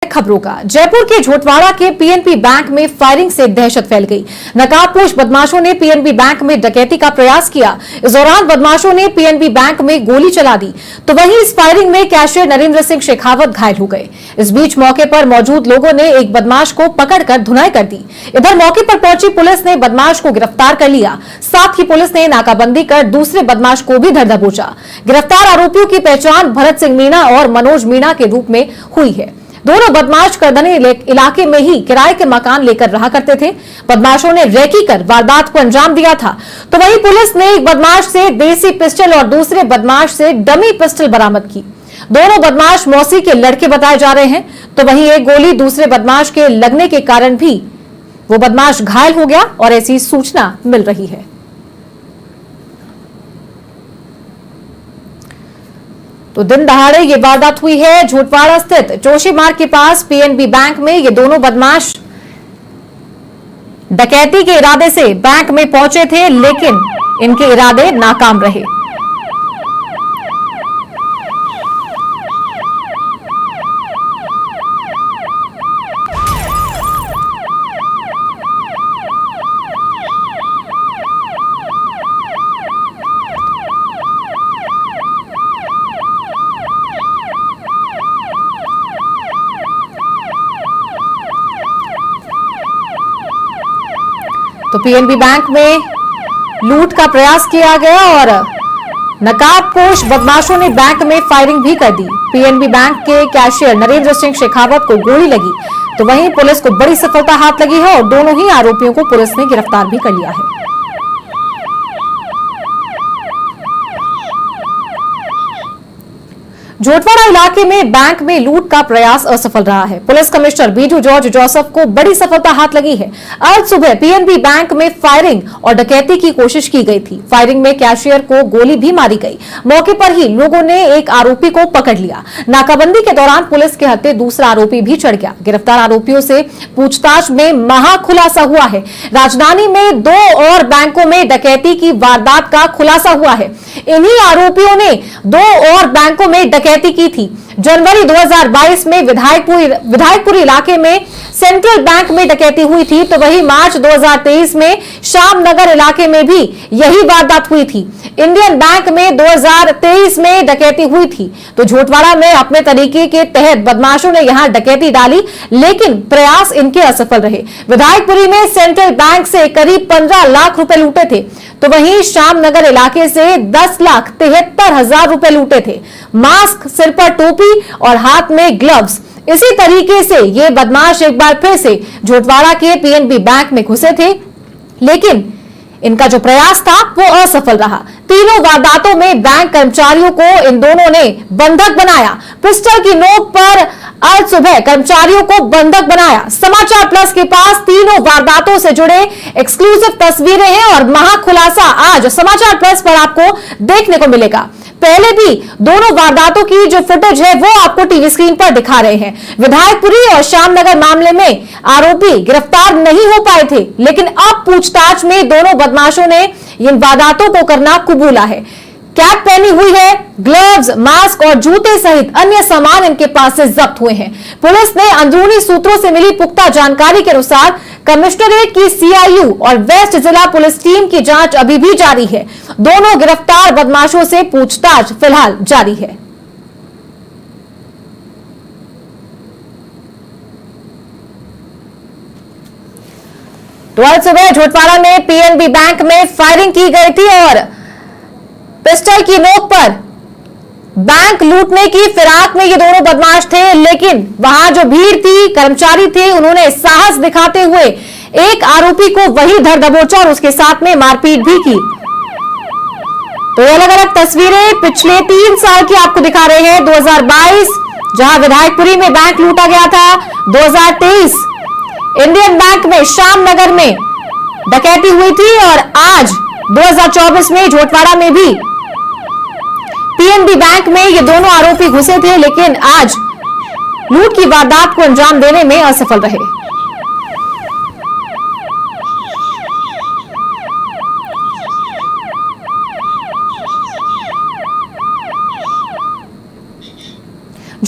खबरों का। जयपुर के झोटवाड़ा के पीएनबी बैंक में फायरिंग से दहशत फैल गई। नकाबपोश बदमाशों ने पीएनबी बैंक में डकैती का प्रयास किया। इस दौरान बदमाशों ने पीएनबी बैंक में गोली चला दी, तो वहीं इस फायरिंग में कैशियर नरेंद्र सिंह शेखावत घायल हो गए। इस बीच मौके पर मौजूद लोगों ने एक बदमाश को पकड़कर धुनाई कर दी। इधर मौके पर पहुंची पुलिस ने बदमाश को गिरफ्तार कर लिया। साथ ही पुलिस ने नाकाबंदी कर दूसरे बदमाश को भी धर दबोचा। गिरफ्तार आरोपियों की पहचान भरत सिंह मीणा और मनोज मीणा के रूप में हुई है। दोनों बदमाश करदनी इलाके में ही किराए के मकान लेकर रहा करते थे। बदमाशों ने रेकी कर वारदात को अंजाम दिया था। तो वहीं पुलिस ने एक बदमाश से देसी पिस्टल और दूसरे बदमाश से डमी पिस्टल बरामद की। दोनों बदमाश मौसी के लड़के बताए जा रहे हैं। तो वहीं एक गोली दूसरे बदमाश के लगने के कारण भी वो बदमाश घायल हो गया और ऐसी सूचना मिल रही है। तो दिन दहाड़े ये वारदात हुई है झोटवाड़ा स्थित जोशी मार्ग के पास पीएनबी बैंक में। ये दोनों बदमाश डकैती के इरादे से बैंक में पहुंचे थे, लेकिन इनके इरादे नाकाम रहे। तो पीएनबी बैंक में लूट का प्रयास किया गया और नकाबपोश बदमाशों ने बैंक में फायरिंग भी कर दी। पीएनबी बैंक के कैशियर नरेंद्र सिंह शेखावत को गोली लगी, तो वहीं पुलिस को बड़ी सफलता हाथ लगी है और दोनों ही आरोपियों को पुलिस ने गिरफ्तार भी कर लिया है। झोटवाड़ा इलाके में बैंक में लूट का प्रयास असफल रहा है। Police commissioner Biju George Joseph को बड़ी सफलता हाथ लगी है। आज सुबह पीएनबी बैंक में फायरिंग और डकैती की कोशिश की गई थी। फायरिंग में कैशियर को गोली भी मारी गई। मौके पर ही लोगों ने एक आरोपी को पकड़ लिया। नाकाबंदी के दौरान पुलिस के हत्थे दूसरा आरोपी भी चढ़ गया। गिरफ्तार आरोपियों से पूछताछ में महा खुलासा हुआ है। राजधानी में 2 और बैंकों में डकैती की वारदात का खुलासा हुआ है। इन्हीं आरोपियों ने 2 और बैंकों में डकैती की थी। जनवरी 2022 में विधायकपुर इलाके में सेंट्रल बैंक में डकैती हुई थी, तो वही मार्च 2023 में श्यामनगर इलाके में भी यही वारदात हुई थी। इंडियन बैंक में 2023 में डकैती हुई थी। तो झोटवाड़ा में अपने तरीके के तहत बदमाशों ने यहां डकैती डाली, लेकिन प्रयास इनके असफल रहे। विधायकपुरी में सेंट्रल बैंक से करीब 15 लाख रुपए लूटे थे, तो वहीं श्यामनगर इलाके से 10,73,000 रुपए लूटे थे। मास्क, सिर पर टोपी और हाथ में ग्लव्स। इसी तरीके से ये बदमाश एक बार फिर से झोटवाड़ा के पीएनबी बैंक में घुसे थे, लेकिन इनका जो प्रयास था वो असफल रहा। तीनों वारदातों में बैंक कर्मचारियों को इन दोनों ने बंधक बनाया। पिस्टल की नोक पर आज सुबह कर्मचारियों को बंधक बनाया। समाचार प्लस के पास तीनों वारदातों से जुड़े एक्सक्लूसिव तस्वीरें हैं और महाखुलासा आज समाचार प्लस पर आपको देखने को मिलेगा। पहले भी दोनों वारदातों की जो फुटेज है वो आपको टीवी स्क्रीन पर दिखा रहे हैं। विधायकपुरी और श्यामनगर मामले में आरोपी गिरफ्तार नहीं हो पाए थे, लेकिन अब पूछताछ में दोनों बदमाशों ने इन वारदातों को करना कबूला है। कैप पहनी हुई है, ग्लव्स, मास्क और जूते सहित अन्य सामान इनके पास से जब्त हुए हैं। पुलिस ने अंदरूनी सूत्रों से मिली पुख्ता जानकारी के अनुसार कमिश्नरेट की सीआईयू और वेस्ट जिला पुलिस टीम की जांच अभी भी जारी है। दोनों गिरफ्तार बदमाशों से पूछताछ फिलहाल जारी है। तो आज सुबह झोटवाड़ा में पीएनबी बैंक में फायरिंग की गई थी और पिस्टल की नोक पर बैंक लूटने की फिराक में ये दोनों बदमाश थे, लेकिन वहां जो भीड़ थी, कर्मचारी थे, उन्होंने साहस दिखाते हुए एक आरोपी को वही धर दबोचा और उसके साथ में मारपीट भी की। तो अलग अलग तस्वीरें पिछले 3 साल की आपको दिखा रहे हैं। 2022 जहां विधायकपुरी में बैंक लूटा गया था, 2023 इंडियन बैंक में श्यामनगर में डकैती हुई थी और आज 2024 में झोटवाड़ा में भी पीएनबी बैंक में ये दोनों आरोपी घुसे थे, लेकिन आज लूट की वारदात को अंजाम देने में असफल रहे।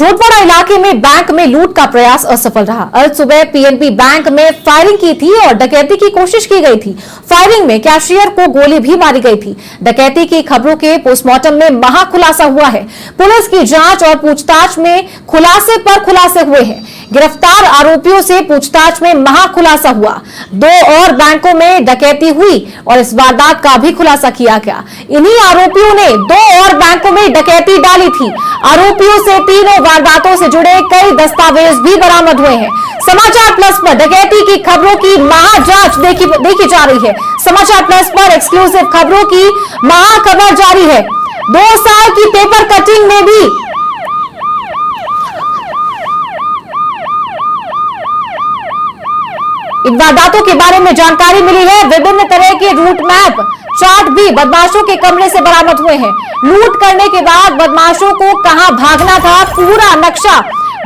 झोटवाड़ा इलाके में बैंक में लूट का प्रयास असफल रहा। आज सुबह पीएनबी बैंक में फायरिंग की थी और डकैती की कोशिश की गई थी। फायरिंग में कैशियर को गोली भी मारी गई थी। डकैती की खबरों के पोस्टमार्टम में महाखुलासा हुआ है। पुलिस की जांच और पूछताछ में खुलासे पर खुलासे हुए हैं। गिरफ्तार आरोपियों से पूछताछ में महाखुलासा हुआ। 2 और बैंकों में डकैती हुई और इस वारदात का भी खुलासा किया गया। इन्हीं आरोपियों ने 2 और बैंकों में डकैती डाली थी। आरोपियों से तीनों वारदातों से जुड़े कई दस्तावेज भी बरामद हुए हैं। समाचार प्लस पर डकैती की खबरों की महाजांच देखी जा रही है। समाचार प्लस पर एक्सक्लूसिव खबरों की महाखबर जारी है। 2 साल की पेपर कटिंग में भी इन वारदातों के बारे में जानकारी मिली है। विभिन्न तरह के रूट मैप चार्ट भी बदमाशों के कमरे से बरामद हुए हैं। लूट करने के बाद बदमाशों को कहां भागना था, पूरा नक्शा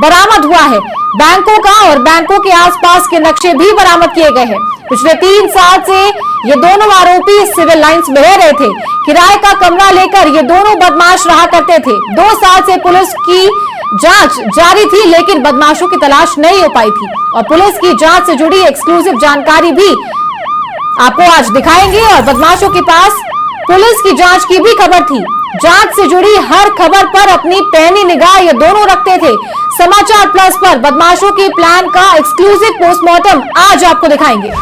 बरामद हुआ है। बैंकों का और बैंकों के आसपास के नक्शे भी बरामद किए गए हैं। पिछले 3 साल से ये दोनों आरोपी सिविल लाइंस में रह रहे थे। किराए का कमरा लेकर ये दोनों बदमाश रहा करते थे। 2 साल से पुलिस की जांच जारी थी, लेकिन बदमाशों की तलाश नहीं हो पाई थी और पुलिस की जांच से जुड़ी एक्सक्लूसिव जानकारी भी आपको आज दिखाएंगे। और बदमाशों के पास पुलिस की जांच की भी खबर थी। जांच से जुड़ी हर खबर पर अपनी पैनी निगाह ये दोनों रखते थे। समाचार प्लस पर बदमाशों के प्लान का एक्सक्लूसिव पोस्टमार्टम आज आपको दिखाएंगे।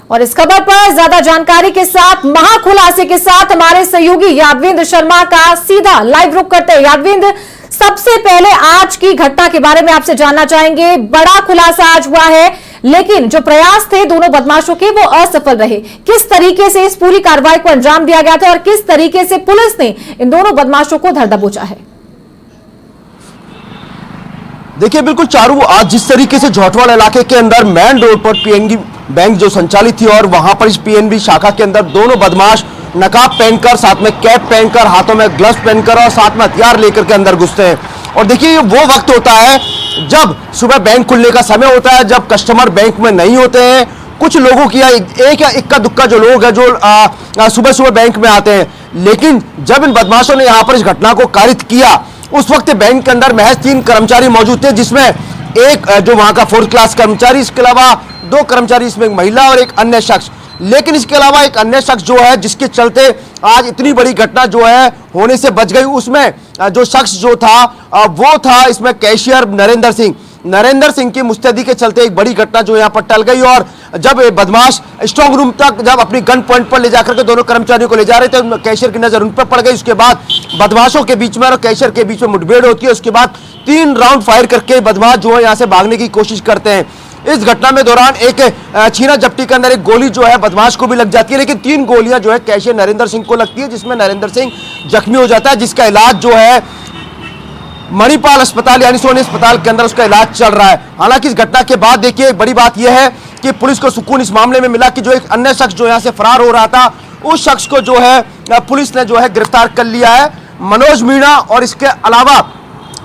और इस खबर पर ज्यादा जानकारी के साथ, महाखुलासे के साथ हमारे सहयोगी यादविंद्र शर्मा का सीधा लाइव रुख करते हैं। यादविंद्र, सबसे पहले आज की घटना के बारे में आपसे जानना चाहेंगे। बड़ा खुलासा आज हुआ है, लेकिन जो प्रयास थे दोनों बदमाशों के वो असफल रहे। किस तरीके से इस पूरी कार्रवाई को अंजाम दिया गया था और किस तरीके से पुलिस ने इन दोनों बदमाशों को धर दबोचा है? देखिए बिल्कुल चारू, आज जिस तरीके से झोटवाड़ा इलाके के अंदर मेन रोड पर पीएनबी बैंक जो संचालित थी और वहां पर इस पीएनबी शाखा के अंदर दोनों बदमाश नकाब पहनकर, साथ में कैप पहनकर, हाथों में ग्लव्स पहनकर और साथ में हथियार लेकर के अंदर घुसते हैं। और देखिए ये वो वक्त होता है जब सुबह बैंक खुलने का समय होता है, जब कस्टमर बैंक में नहीं होते हैं। कुछ लोगों की एक या इक्का दुक्का जो लोग हैं जो सुबह सुबह बैंक में आते हैं, लेकिन जब इन बदमाशों ने यहाँ पर इस घटना को कारित किया उस वक्त बैंक के अंदर महज 3 कर्मचारी मौजूद थे, जिसमें एक जो वहां का 4th क्लास कर्मचारी, इसके अलावा 2 कर्मचारी, इसमें एक महिला और एक अन्य शख्स। लेकिन इसके अलावा एक अन्य शख्स जो है जिसके चलते आज इतनी बड़ी घटना जो है होने से बच गई, उसमें जो शख्स जो था वो था इसमें कैशियर नरेंद्र सिंह की मुस्तैदी के चलते एक बड़ी घटना जो यहाँ पर टल गई। और जब बदमाश स्ट्रांग रूम तक जब अपनी गन पॉइंट पर ले जाकर के दोनों कर्मचारियों को ले जा रहे थे, कैशियर की नजर उन पर पड़ गई। उसके बाद बदमाशों के बीच में और कैशियर के बीच में मुठभेड़ होती है। उसके बाद 3 राउंड फायर करके बदमाश जो है यहाँ से भागने की कोशिश करते हैं। इस घटना में दौरान एक छीना झपटी के अंदर एक गोली जो है बदमाश को भी लग जाती है, लेकिन 3 गोलियां जो है कैशियर नरेंद्र सिंह को लगती है, जिसमें नरेंद्र सिंह जख्मी हो जाता है, जिसका इलाज जो है मणिपाल अस्पताल यानी सोनी अस्पताल के अंदर उसका इलाज चल रहा है। हालांकि इस घटना के बाद देखिए एक बड़ी बात यह है कि पुलिस को सुकून इस मामले में मिला कि जो एक अन्य शख्स जो यहाँ से फरार हो रहा था, उस शख्स को जो है पुलिस ने जो है गिरफ्तार कर लिया है, मनोज मीणा। और इसके अलावा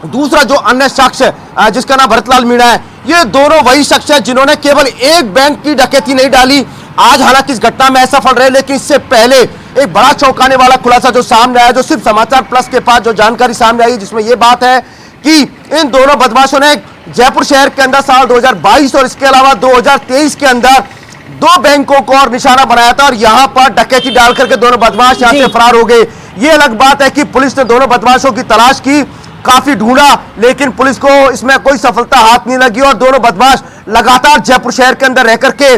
दूसरा जो अन्य शख्स है जिसका नाम भरतलाल मीणा है, ये दोनों वही शख्स है जिन्होंने केवल एक बैंक की डकैती नहीं डाली। आज हालांकि इस घटना में असफल रहे, लेकिन इससे पहले एक बड़ा चौंकाने वाला खुलासा जो सामने आया, जो सिर्फ समाचार प्लस के पास जो जानकारी सामने आई, जिसमें यह बात है कि इन दोनों बदमाशों ने जयपुर शहर के अंदर साल 2022 और इसके अलावा 2023 के अंदर 2 बैंकों को और निशाना बनाया था और यहां पर डकैती डाल करके दोनों बदमाश यहां से फरार हो गए। ये अलग बात है कि पुलिस ने दोनों बदमाशों की तलाश की, काफी ढूंढा, लेकिन पुलिस को इसमें कोई सफलता हाथ नहीं लगी और दोनों बदमाश लगातार जयपुर शहर के अंदर रहकर के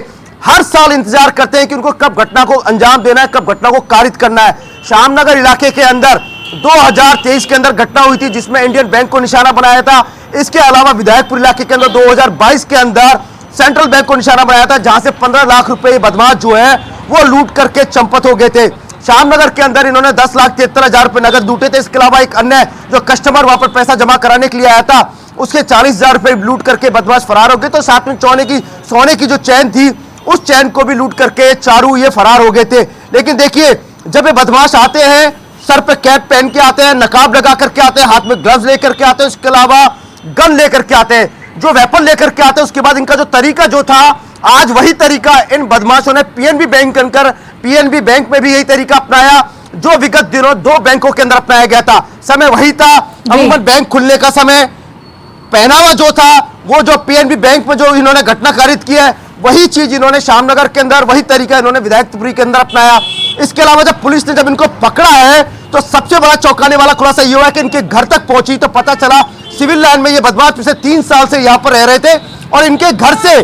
हर साल इंतजार करते हैं कि उनको कब घटना को अंजाम देना है, कब घटना को कारित करना है। श्यामनगर इलाके के अंदर 2023 के अंदर घटना हुई थी जिसमें इंडियन बैंक को निशाना बनाया था। इसके अलावा विधायकपुर इलाके के अंदर 2022 के अंदर सेंट्रल बैंक को निशाना बनाया था, जहां से 15 लाख रुपए बदमाश जो है वो लूट करके चंपत हो गए थे। श्यामनगर के अंदर इन्होंने 10,73,000 रुपए नगद लूटे थे। इसके अलावा एक अन्य जो कस्टमर वहां पर पैसा जमा कराने के लिए आया था, उसके 40,000 रुपए लूट करके बदमाश फरार हो गए। तो साथ में सोने की जो चैन थी, उस चैन को भी लूट करके चारू ये फरार हो गए थे। लेकिन देखिए जब ये बदमाश आते हैं, सर पे कैप पहन के आते हैं, नकाब लगा करके आते हैं, हाथ में ग्लव्स लेकर के आते हैं, इसके अलावा गन लेकर के आते हैं, जो वेपन लेकर के आते हैं, उसके बाद इनका जो तरीका जो था, आज वही तरीका इन बदमाशों ने पीएनबी बैंक के अंदर, पीएनबी बैंक में भी यही तरीका अपनाया जो विगत दिनों दो बैंकों के अंदर अपनाया गया था। समय वही था, अमूमन बैंक खुलने का समय, पहनावा जो था, वो जो पीएनबी बैंक में जो इन्होंने घटना कारित की है, वही चीज इन्होंने श्यामनगर के अंदर, वही तरीका इन्होंने विधायकपुरी के अंदर अपनाया। इसके अलावा जब पुलिस ने जब इनको पकड़ा है तो सबसे बड़ा चौंकाने वाला खुलासा ये हुआ कि इनके घर तक पहुंची तो पता चला सिविल लाइन में ये बदमाश पिछले 3 साल से यहां पर रह रहे थे और इनके घर से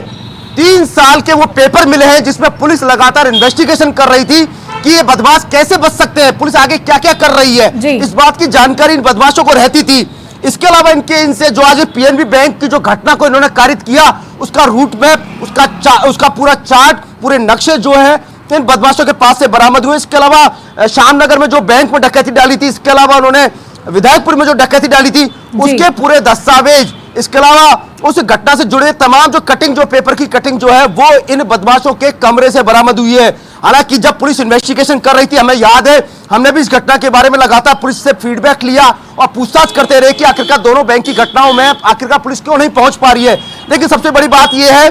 3 साल के वो पेपर मिले हैं जिसमें पुलिस लगातार इन्वेस्टिगेशन कर रही थी कि ये बदमाश कैसे बच सकते हैं, पुलिस आगे क्या क्या कर रही है, इस बात की जानकारी इन बदमाशों को रहती थी। इसके अलावा इनसे जो आज पीएनबी बैंक की जो घटना को इन्होंने कारित किया, उसका रूट मैप, उसका पूरा चार्ट, पूरे नक्शे जो है इन बदमाशों के पास से बरामद हुए। इसके अलावा श्यामनगर में जो बैंक में डकैती डाली थी, इसके अलावा उन्होंने विधायकपुर में जो डकैती डाली थी, उसके पूरे दस्तावेज, इसके अलावा उस घटना से जुड़े तमाम जो कटिंग, जो पेपर की कटिंग जो है, वो इन बदमाशों के कमरे से बरामद हुई है। हालांकि जब पुलिस इन्वेस्टिगेशन कर रही थी, हमें याद है, हमने भी इस घटना के बारे में लगातार पुलिस से फीडबैक लिया और पूछताछ करते रहे कि आखिरकार दोनों बैंक की घटनाओं में आखिरकार पुलिस क्यों नहीं पहुंच पा रही है। लेकिन सबसे बड़ी बात यह है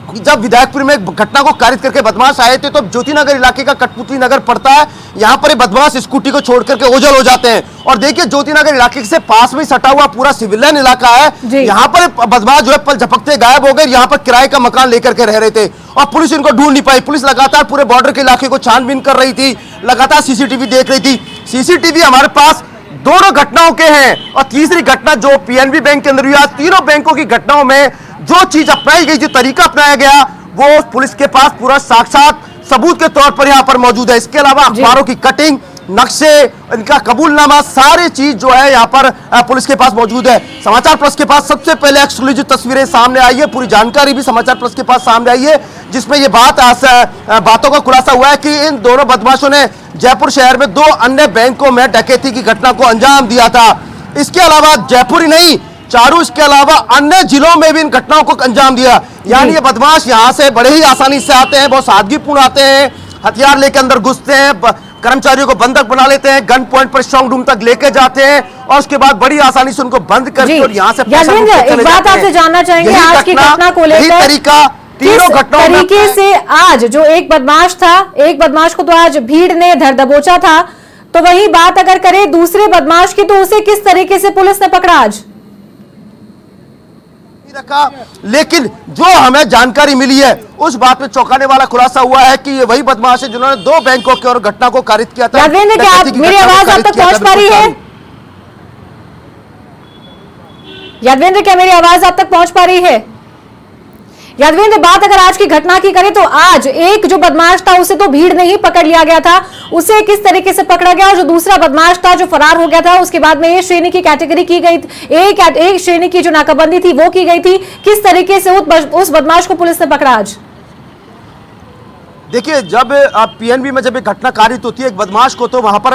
कि जब विधायकपुर में घटना को कारित करके बदमाश आए थे तो ज्योतिनगर इलाके का कठपुतली नगर पड़ता है, यहां पर ये बदमाश स्कूटी को छोड़ करके ओझल हो जाते हैं। और देखिए ज्योतिनगर इलाके से पास में सटा हुआ पूरा सिविल लाइन इलाका है, यहां पर बदमाश जो है पल झपकते गायब हो गए। यहां पर किराए का मकान लेकर के रह रहे थे और पुलिस इनको ढूंढ नहीं पाई। पुलिस लगातार पूरे बॉर्डर के इलाके को छानबीन कर रही थी, लगातार सीसीटीवी देख रही थी। सीसीटीवी हमारे पास दोनों घटनाओं के हैं और तीसरी घटना जो पीएनबी बैंक के अंदर हुई, तीनों बैंकों की घटनाओं में जो चीज अपनाई गई, जो तरीका अपनाया गया, वो पुलिस के पास पूरा साक्षात सबूत के तौर पर यहां पर मौजूद है। इसके अलावा अखबारों की कटिंग, नक्शे, इनका कबूलनामा, सारी चीज जो है यहां पर पुलिस के पास मौजूद है। समाचार प्लस के पास सबसे पहले एक्सक्लूसिव तस्वीरें सामने आई है, पूरी जानकारी भी समाचार प्लस के पास सामने आई है, जिसमें ये बातों का खुलासा हुआ है कि इन दोनों बदमाशों ने जयपुर शहर में 2 अन्य बैंकों में डकैती की घटना को अंजाम दिया था। इसके अलावा जयपुर ही नहीं, चारू इसके अलावा अन्य जिलों में भी इन घटनाओं को अंजाम दिया। यानी ये बदमाश यहां से बड़े ही आसानी से आते हैं, बहुत सादगीपूर्ण आते हैं, हथियार लेकर अंदर घुसते हैं, कर्मचारियों को बंधक बना लेते हैं, गन पॉइंट पर स्ट्रांग रूम तक लेके जाते हैं और उसके बाद बड़ी आसानी से उनको बंद करके और यहां से एक बात आपसे जानना चाहेंगे, आज की घटना को लेकर तरीका, तीनों घटनाओं तरीके से आज जो एक बदमाश था, एक बदमाश को तो आज भीड़ ने धर दबोचा था, तो वही बात अगर करें दूसरे बदमाश की, तो उसे किस तरीके से पुलिस ने पकड़ा आज रखा। लेकिन जो हमें जानकारी मिली है उस बात में चौंकाने वाला खुलासा हुआ है कि ये वही बदमाश है जिन्होंने 2 बैंकों की और घटना को कारित किया था। यादवेंद्र, क्या मेरी आवाज आप तक पहुंच पा रही है? यादवेंद्र, क्या मेरी आवाज आप तक पहुंच पा रही है? यादवेंद्र, बात अगर आज की घटना की करें तो आज एक जो बदमाश था उसे तो भीड़ ने ही पकड़ लिया गया था, उसे किस तरीके से पकड़ा गया, और जो दूसरा बदमाश था जो फरार हो गया था उसके बाद में ए श्रेणी की कैटेगरी की गई, एक श्रेणी की जो नाकाबंदी थी वो की गई थी, किस तरीके से उस बदमाश को पुलिस ने पकड़ा आज? देखिए, जब पीएनबी में जब एक घटना कारित होती है एक बदमाश को, तो वहां पर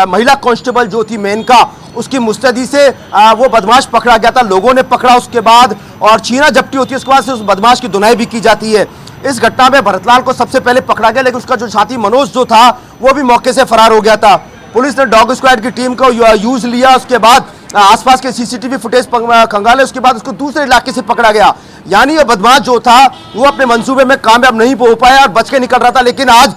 महिला कांस्टेबल जो थी मेनका, उसकी मुस्तैदी से वो बदमाश पकड़ा गया था, लोगों ने पकड़ा उसके बाद और छीना झपटी होती है, उसके बाद से उस बदमाश की धुनाई भी की जाती है। इस घटना में भरतलाल को सबसे पहले पकड़ा गया, लेकिन उसका जो साथी मनोज जो था वो भी मौके से फरार हो गया था। पुलिस ने डॉग स्क्वाड की टीम को यूज लिया, उसके बाद आसपास के सीसीटीवी फुटेज खंगाले, उसके बाद उसको दूसरे इलाके से पकड़ा गया। यानी ये बदमाश जो था वो अपने मंसूबे में कामयाब नहीं हो पाया और बच के निकल रहा था। लेकिन आज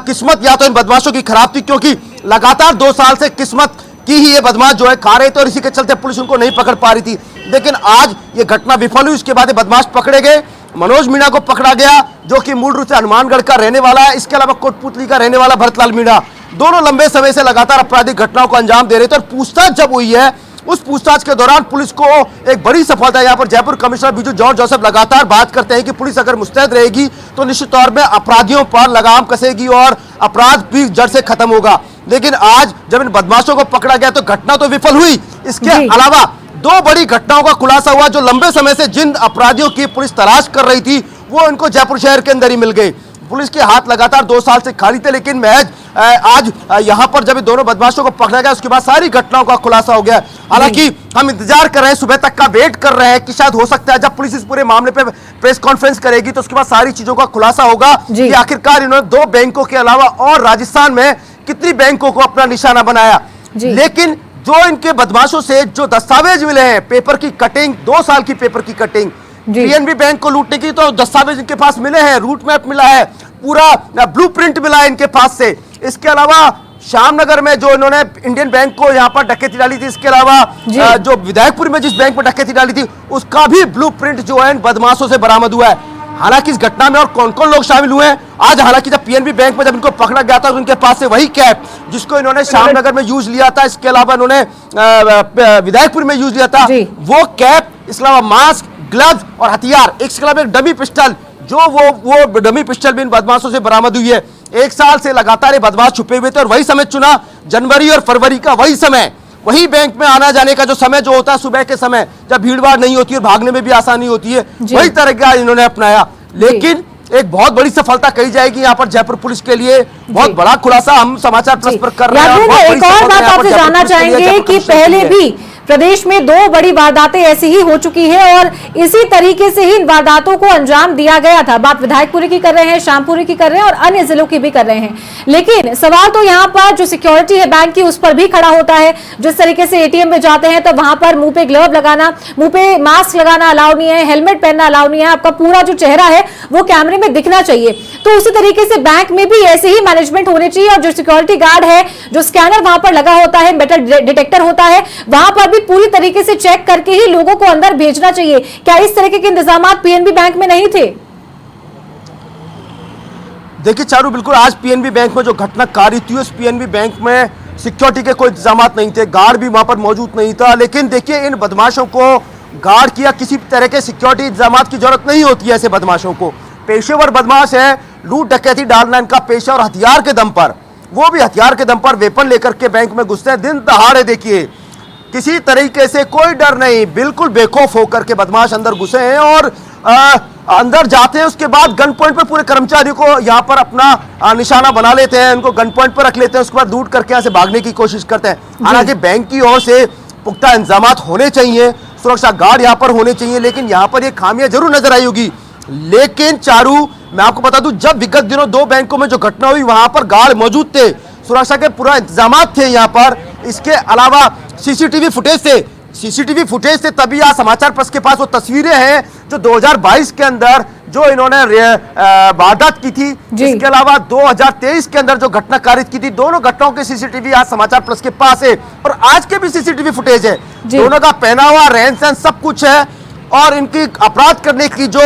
किस्मत या तो इन बदमाशों की खराब थी, क्योंकि लगातार 2 साल से किस्मत की ही ये बदमाश जो है खा रहे थे और इसी के चलते पुलिस उनको नहीं पकड़ पा रही थी। लेकिन आज ये घटना विफल हुई, उसके बाद ये बदमाश पकड़े गए। मनोज मीणा को पकड़ा गया जो कि मूल रूप से हनुमानगढ़ का रहने वाला है, इसके अलावा कोटपुतली का रहने वाला भरतलाल मीणा, दोनों लंबे समय से लगातार आपराधिक घटनाओं को अंजाम दे रहे थे। और पूछताछ जब हुई है, उस पूछताछ के दौरान पुलिस को एक बड़ी सफलता, यहाँ पर Jaipur commissioner Biju George Joseph लगातार बात करते हैं कि पुलिस अगर मुस्तैद रहेगी तो निश्चित तौर में अपराधियों पर लगाम कसेगी और अपराध भी जड़ से खत्म होगा। लेकिन आज जब इन बदमाशों को पकड़ा गया तो घटना तो विफल हुई, इसके अलावा 2 बड़ी घटनाओं का खुलासा हुआ जो लंबे समय से जिन अपराधियों की पुलिस तलाश कर रही थी वो इनको जयपुर शहर के अंदर ही मिल गई। पुलिस के हाथ लगातार 2 साल से खाली थे, लेकिन महज आज यहां पर जब दोनों बदमाशों को पकड़ा गया उसके बाद सारी घटनाओं का खुलासा हो गया। हालांकि हम इंतजार कर रहे हैं, सुबह तक का वेट कर रहे हैं कि शायद हो सकता है जब पुलिस इस पूरे मामले पे प्रेस कॉन्फ्रेंस करेगी तो उसके बाद सारी चीजों का खुलासा होगा कि आखिरकार इन्होंने 2 बैंकों के अलावा और राजस्थान में कितनी बैंकों को अपना निशाना बनाया। लेकिन जो इनके बदमाशों से जो दस्तावेज मिले हैं, पेपर की कटिंग, 2 साल की पेपर की कटिंग, पीएनबी बैंक को लूटने की तो दस्तावेज इनके पास मिले हैं, रूट मैप मिला है, पूरा ब्लूप्रिंट मिला है इनके पास से। इसके अलावा श्यामनगर में जो इन्होंने इंडियन बैंक को यहाँ पर डकैती डाली थी, इसके अलावा जो विधायकपुर में जिस बैंक में डकैती डाली थी उसका भी ब्लूप्रिंट जो है इन बदमाशों से बरामद हुआ है। हालांकि इस घटना में और कौन कौन लोग शामिल हुए हैं आज, हालांकि जब पीएनबी बैंक में जब इनको पकड़ा गया था तो उनके पास से वही कैप जिसको इन्होंने श्यामनगर में यूज लिया था, इसके अलावा इन्होंने विधायकपुर में यूज लिया था, वो कैप, इसके अलावा मास्क, ग्लव्स और हथियार, इसके अलावा एक डमी पिस्टल, जो वो डमी पिस्टल भी इन बदमाशों से बरामद हुई है। 1 साल से लगातार ये बदमाश छुपे हुए थे और वही समय चुना, जनवरी और फरवरी का वही समय, वही बैंक में आना जाने का जो समय जो होता है सुबह के समय, जब भीड़ भाड़ नहीं होती है, भागने में भी आसानी होती है, वही तरीका इन्होंने अपनाया। लेकिन एक बहुत बड़ी सफलता कही जाएगी यहाँ पर जयपुर पुलिस के लिए, बहुत बड़ा खुलासा हम समाचार प्लस पर कर रहे हैं। एक और बात आपसे जानना चाहेंगे कि पहले भी प्रदेश में 2 बड़ी वारदातें ऐसी ही हो चुकी है और इसी तरीके से ही इन वारदातों को अंजाम दिया गया था। बात विधायकपुरी की कर रहे हैं, श्यामपुरी की कर रहे हैं और अन्य जिलों की भी कर रहे हैं। लेकिन सवाल तो यहाँ पर जो सिक्योरिटी है बैंक की, उस पर भी खड़ा होता है। जिस तरीके से एटीएम में जाते हैं तो वहां पर मुंह पे ग्लव लगाना, मुंह पे मास्क लगाना अलाउ नहीं है, हेलमेट पहनना अलाउ नहीं है, आपका पूरा जो चेहरा है वो कैमरे में दिखना चाहिए। तो उसी तरीके से बैंक में भी ऐसे ही मैनेजमेंट होनी चाहिए और जो सिक्योरिटी गार्ड है, जो स्कैनर वहां पर लगा होता है, मेटल डिटेक्टर होता है, वहां पर भी पूरी तरीके से चेक करके ही लोगों को अंदर भेजना चाहिए। क्या इस तरह के इंतजाम पीएनबी बैंक में नहीं थे? देखिए चारू, बिल्कुल आज पीएनबी बैंक में जो घटना कार्य थी उस पीएनबी बैंक में सिक्योरिटी के कोई इंतजाम नहीं थे, गार्ड भी वहां पर मौजूद नहीं था। लेकिन देखिए इन बदमाशों को गार्ड की या किसी तरह के सिक्योरिटी इंतजाम की जरूरत नहीं होती है। ऐसे बदमाशों को, पेशेवर बदमाश है, लूट डकैती डालना इनका पेशा और हथियार के दम पर, वो भी हथियार के दम पर वेपन लेकर के बैंक में घुसते हैं दिन दहाड़े। देखिए किसी तरीके से कोई डर नहीं, बिल्कुल बेखौफ होकर के बदमाश अंदर घुसे हैं और अंदर जाते हैं। उसके बाद गन पॉइंट पर पूरे कर्मचारियों को यहाँ पर अपना निशाना बना लेते हैं, उनको गन पॉइंट पर रख लेते हैं, उसके बाद लूट करके यहाँ से भागने की कोशिश करते हैं। हालांकि बैंक की ओर से पुख्ता इंतजाम होने चाहिए, सुरक्षा गार्ड यहाँ पर होने चाहिए, लेकिन यहाँ पर ये खामियां जरूर नजर आई होगी। लेकिन चारू, मैं आपको बता दूं, जब विगत दिनों 2 बैंकों में जो घटना हुई वहां पर गार्ड मौजूद थे, सुरक्षा के पूरा इंतजाम थे यहाँ पर। इसके अलावा सीसीटीवी फुटेज थे, तभी आज समाचार प्लस के पास वो तस्वीरें हैं जो 2022 के अंदर जो इन्होंने वारदात की थी, इसके अलावा 2023 के अंदर जो घटना कारित की थी, दोनों घटनाओं के सीसीटीवी आज समाचार प्लस के पास है और आज के भी सीसीटीवी फुटेज है। दोनों का पहनावा, रहन सहन सब कुछ है और इनकी अपराध करने की जो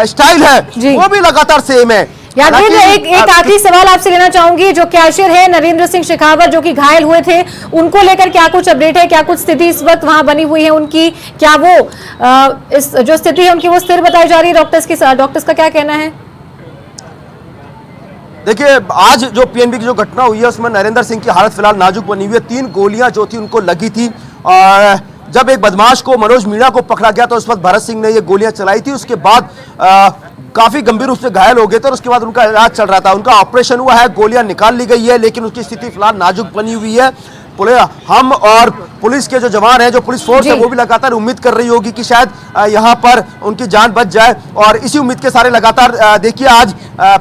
स्टाइल है वो भी लगातार सेम है। यादव, एक आखिरी सवाल आपसे लेना चाहूंगी, जो कैशियर है नरेंद्र सिंह शेखावत जो कि घायल हुए थे, उनको लेकर क्या कुछ अपडेट है, क्या कुछ स्थिति इस वक्त वहां बनी हुई है उनकी, क्या वो इस जो स्थिति है उनकी वो स्थिर बताई जा रही है? डॉक्टर्स का क्या कहना है? देखिए आज जो पीएनबी की जो घटना हुई है उसमें नरेंद्र सिंह की हालत फिलहाल नाजुक बनी हुई है। 3 गोलियां जो थी उनको लगी थी और जब एक बदमाश को, मनोज मीणा को पकड़ा गया तो उस वक्त भरत सिंह ने ये गोलियां चलाई थी। उसके बाद काफी गंभीर रूप से घायल हो गए थे और उसके बाद उनका इलाज चल रहा था। उनका ऑपरेशन हुआ है, गोलियां निकाल ली गई है, लेकिन उसकी स्थिति फिलहाल नाजुक बनी हुई है। हम और पुलिस के जो जवान हैं, जो पुलिस फोर्स है, वो भी लगातार उम्मीद कर रही होगी कि शायद यहाँ पर उनकी जान बच जाए और इसी उम्मीद के सारे लगातार देखिए आज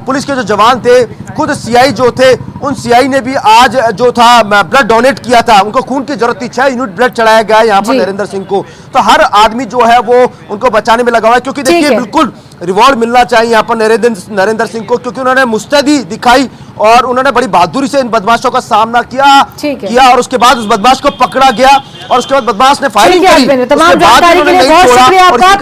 पुलिस के जो जवान थे, खुद सीआई जो थे, उन सीआई ने भी आज जो था ब्लड डोनेट किया था। उनको खून की जरूरत थी, 6 यूनिट ब्लड चढ़ाया गया है यहाँ पर नरेंद्र सिंह को। तो हर आदमी जो है वो उनको बचाने में लगा हुआ है, क्योंकि देखिए बिल्कुल रिवॉर्ड मिलना चाहिए यहाँ पर नरेंद्र सिंह को, क्योंकि उन्होंने मुस्तैदी दिखाई और उन्होंने बड़ी बहादुरी से इन बदमाशों का सामना किया और उसके बाद उस बदमाश को पकड़ा गया और उसके बाद बदमाश ने फायरिंग की। तमाम जानकारी के लिए बहुत शुक्रिया आपका।